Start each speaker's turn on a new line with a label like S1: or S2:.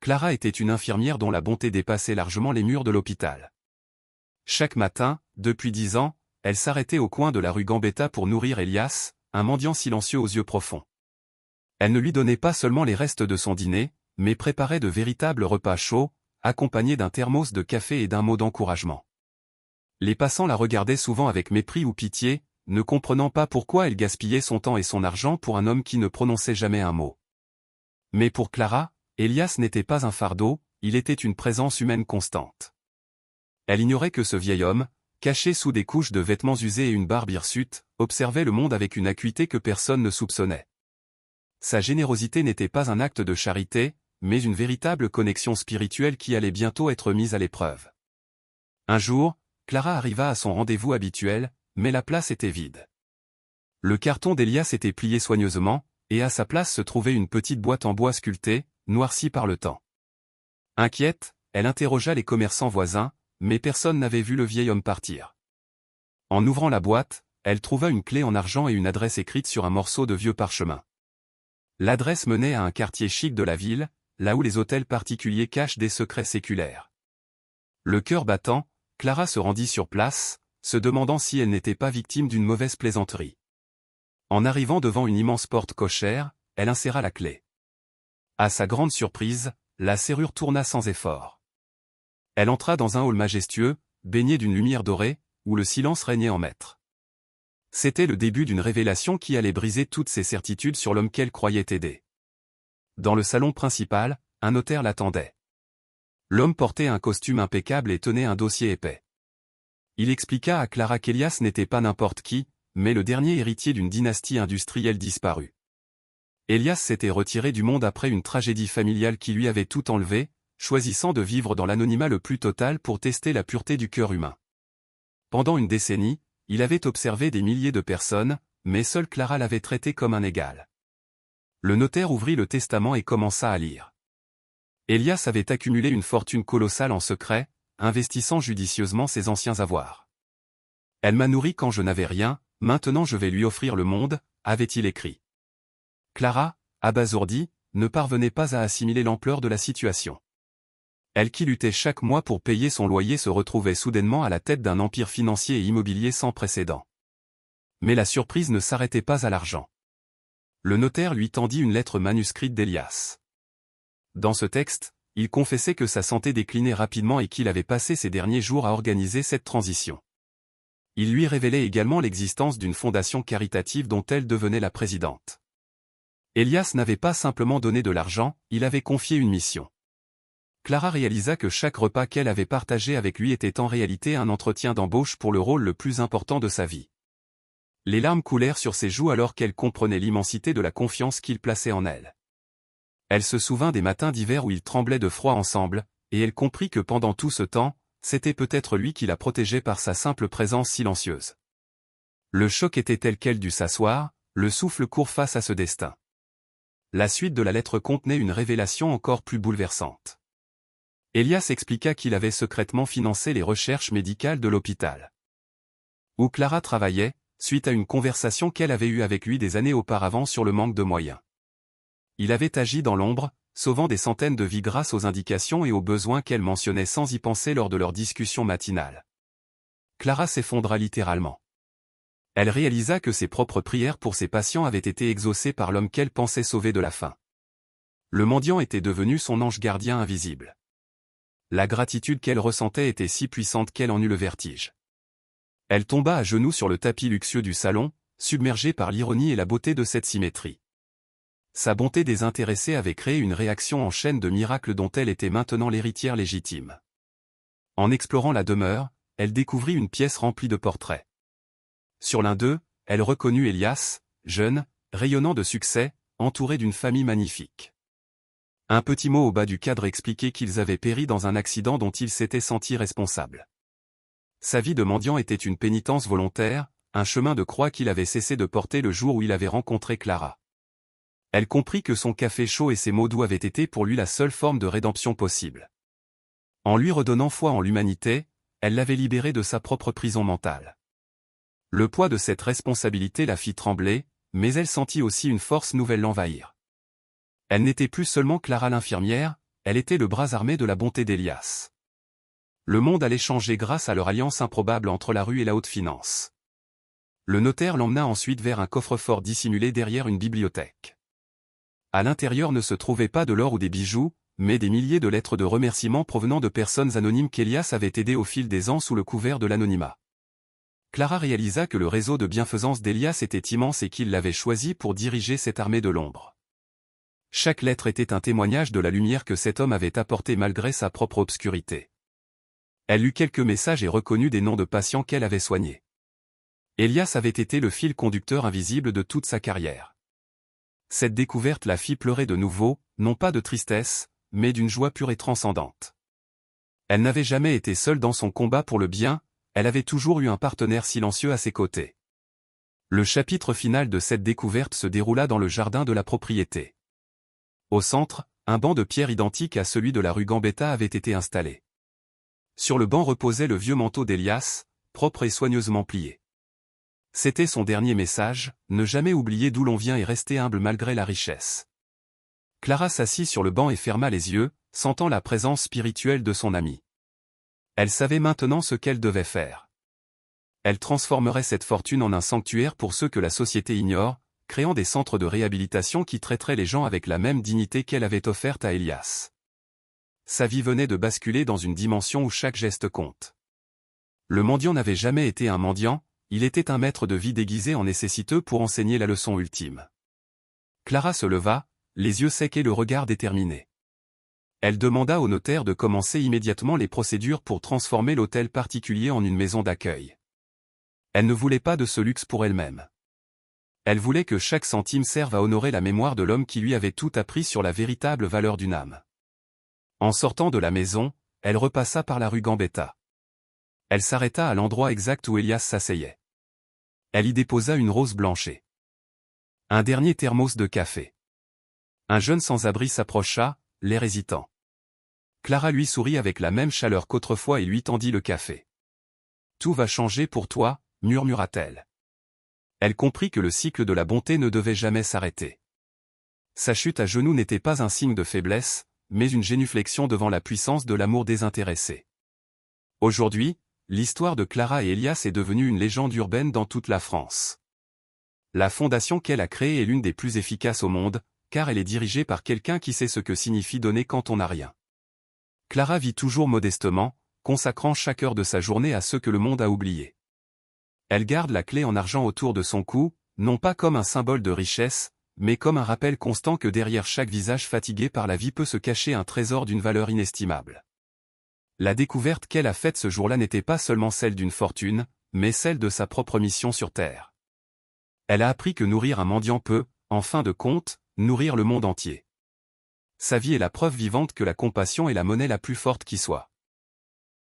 S1: Clara était une infirmière dont la bonté dépassait largement les murs de l'hôpital. Chaque matin, depuis 10 ans, elle s'arrêtait au coin de la rue Gambetta pour nourrir Elias, un mendiant silencieux aux yeux profonds. Elle ne lui donnait pas seulement les restes de son dîner, mais préparait de véritables repas chauds, accompagnés d'un thermos de café et d'un mot d'encouragement. Les passants la regardaient souvent avec mépris ou pitié, ne comprenant pas pourquoi elle gaspillait son temps et son argent pour un homme qui ne prononçait jamais un mot. Mais pour Clara, Elias n'était pas un fardeau, il était une présence humaine constante. Elle ignorait que ce vieil homme, caché sous des couches de vêtements usés et une barbe hirsute, observait le monde avec une acuité que personne ne soupçonnait. Sa générosité n'était pas un acte de charité, mais une véritable connexion spirituelle qui allait bientôt être mise à l'épreuve. Un jour, Clara arriva à son rendez-vous habituel, mais la place était vide. Le carton d'Elias était plié soigneusement, et à sa place se trouvait une petite boîte en bois sculpté, noircie par le temps. Inquiète, elle interrogea les commerçants voisins, mais personne n'avait vu le vieil homme partir. En ouvrant la boîte, elle trouva une clé en argent et une adresse écrite sur un morceau de vieux parchemin. L'adresse menait à un quartier chic de la ville, là où les hôtels particuliers cachent des secrets séculaires. Le cœur battant, Clara se rendit sur place, se demandant si elle n'était pas victime d'une mauvaise plaisanterie. En arrivant devant une immense porte cochère, elle inséra la clé. À sa grande surprise, la serrure tourna sans effort. Elle entra dans un hall majestueux, baigné d'une lumière dorée, où le silence régnait en maître. C'était le début d'une révélation qui allait briser toutes ses certitudes sur l'homme qu'elle croyait aider. Dans le salon principal, un notaire l'attendait. L'homme portait un costume impeccable et tenait un dossier épais. Il expliqua à Clara qu'Elias n'était pas n'importe qui, mais le dernier héritier d'une dynastie industrielle disparue. Elias s'était retiré du monde après une tragédie familiale qui lui avait tout enlevé, choisissant de vivre dans l'anonymat le plus total pour tester la pureté du cœur humain. Pendant une décennie, il avait observé des milliers de personnes, mais seule Clara l'avait traité comme un égal. Le notaire ouvrit le testament et commença à lire. Elias avait accumulé une fortune colossale en secret, investissant judicieusement ses anciens avoirs. « Elle m'a nourri quand je n'avais rien, maintenant je vais lui offrir le monde », avait-il écrit. Clara, abasourdie, ne parvenait pas à assimiler l'ampleur de la situation. Elle qui luttait chaque mois pour payer son loyer se retrouvait soudainement à la tête d'un empire financier et immobilier sans précédent. Mais la surprise ne s'arrêtait pas à l'argent. Le notaire lui tendit une lettre manuscrite d'Elias. Dans ce texte, il confessait que sa santé déclinait rapidement et qu'il avait passé ses derniers jours à organiser cette transition. Il lui révélait également l'existence d'une fondation caritative dont elle devenait la présidente. Elias n'avait pas simplement donné de l'argent, il avait confié une mission. Clara réalisa que chaque repas qu'elle avait partagé avec lui était en réalité un entretien d'embauche pour le rôle le plus important de sa vie. Les larmes coulèrent sur ses joues alors qu'elle comprenait l'immensité de la confiance qu'il plaçait en elle. Elle se souvint des matins d'hiver où ils tremblaient de froid ensemble, et elle comprit que pendant tout ce temps, c'était peut-être lui qui la protégeait par sa simple présence silencieuse. Le choc était tel qu'elle dut s'asseoir, le souffle court face à ce destin. La suite de la lettre contenait une révélation encore plus bouleversante. Elias expliqua qu'il avait secrètement financé les recherches médicales de l'hôpital où Clara travaillait, suite à une conversation qu'elle avait eue avec lui des années auparavant sur le manque de moyens. Il avait agi dans l'ombre, sauvant des centaines de vies grâce aux indications et aux besoins qu'elle mentionnait sans y penser lors de leur discussion matinale. Clara s'effondra littéralement. Elle réalisa que ses propres prières pour ses patients avaient été exaucées par l'homme qu'elle pensait sauver de la faim. Le mendiant était devenu son ange gardien invisible. La gratitude qu'elle ressentait était si puissante qu'elle en eut le vertige. Elle tomba à genoux sur le tapis luxueux du salon, submergée par l'ironie et la beauté de cette symétrie. Sa bonté désintéressée avait créé une réaction en chaîne de miracles dont elle était maintenant l'héritière légitime. En explorant la demeure, elle découvrit une pièce remplie de portraits. Sur l'un d'eux, elle reconnut Elias, jeune, rayonnant de succès, entouré d'une famille magnifique. Un petit mot au bas du cadre expliquait qu'ils avaient péri dans un accident dont il s'était senti responsable. Sa vie de mendiant était une pénitence volontaire, un chemin de croix qu'il avait cessé de porter le jour où il avait rencontré Clara. Elle comprit que son café chaud et ses mots doux avaient été pour lui la seule forme de rédemption possible. En lui redonnant foi en l'humanité, elle l'avait libéré de sa propre prison mentale. Le poids de cette responsabilité la fit trembler, mais elle sentit aussi une force nouvelle l'envahir. Elle n'était plus seulement Clara l'infirmière, elle était le bras armé de la bonté d'Élias. Le monde allait changer grâce à leur alliance improbable entre la rue et la haute finance. Le notaire l'emmena ensuite vers un coffre-fort dissimulé derrière une bibliothèque. À l'intérieur ne se trouvait pas de l'or ou des bijoux, mais des milliers de lettres de remerciements provenant de personnes anonymes qu'Élias avait aidées au fil des ans sous le couvert de l'anonymat. Clara réalisa que le réseau de bienfaisance d'Élias était immense et qu'il l'avait choisi pour diriger cette armée de l'ombre. Chaque lettre était un témoignage de la lumière que cet homme avait apportée malgré sa propre obscurité. Elle lut quelques messages et reconnut des noms de patients qu'elle avait soignés. Élias avait été le fil conducteur invisible de toute sa carrière. Cette découverte la fit pleurer de nouveau, non pas de tristesse, mais d'une joie pure et transcendante. Elle n'avait jamais été seule dans son combat pour le bien, elle avait toujours eu un partenaire silencieux à ses côtés. Le chapitre final de cette découverte se déroula dans le jardin de la propriété. Au centre, un banc de pierre identique à celui de la rue Gambetta avait été installé. Sur le banc reposait le vieux manteau d'Élias, propre et soigneusement plié. C'était son dernier message, ne jamais oublier d'où l'on vient et rester humble malgré la richesse. Clara s'assit sur le banc et ferma les yeux, sentant la présence spirituelle de son ami. Elle savait maintenant ce qu'elle devait faire. Elle transformerait cette fortune en un sanctuaire pour ceux que la société ignore, créant des centres de réhabilitation qui traiteraient les gens avec la même dignité qu'elle avait offerte à Élias. Sa vie venait de basculer dans une dimension où chaque geste compte. Le mendiant n'avait jamais été un mendiant, il était un maître de vie déguisé en nécessiteux pour enseigner la leçon ultime. Clara se leva, les yeux secs et le regard déterminé. Elle demanda au notaire de commencer immédiatement les procédures pour transformer l'hôtel particulier en une maison d'accueil. Elle ne voulait pas de ce luxe pour elle-même. Elle voulait que chaque centime serve à honorer la mémoire de l'homme qui lui avait tout appris sur la véritable valeur d'une âme. En sortant de la maison, elle repassa par la rue Gambetta. Elle s'arrêta à l'endroit exact où Élias s'asseyait. Elle y déposa une rose blanchée. Un dernier thermos de café. Un jeune sans-abri s'approcha, l'air hésitant. Clara lui sourit avec la même chaleur qu'autrefois et lui tendit le café. « Tout va changer pour toi », murmura-t-elle. Elle comprit que le cycle de la bonté ne devait jamais s'arrêter. Sa chute à genoux n'était pas un signe de faiblesse, mais une génuflexion devant la puissance de l'amour désintéressé. Aujourd'hui, l'histoire de Clara et Élias est devenue une légende urbaine dans toute la France. La fondation qu'elle a créée est l'une des plus efficaces au monde, car elle est dirigée par quelqu'un qui sait ce que signifie donner quand on n'a rien. Clara vit toujours modestement, consacrant chaque heure de sa journée à ceux que le monde a oubliés. Elle garde la clé en argent autour de son cou, non pas comme un symbole de richesse, mais comme un rappel constant que derrière chaque visage fatigué par la vie peut se cacher un trésor d'une valeur inestimable. La découverte qu'elle a faite ce jour-là n'était pas seulement celle d'une fortune, mais celle de sa propre mission sur Terre. Elle a appris que nourrir un mendiant peut, en fin de compte, nourrir le monde entier. Sa vie est la preuve vivante que la compassion est la monnaie la plus forte qui soit.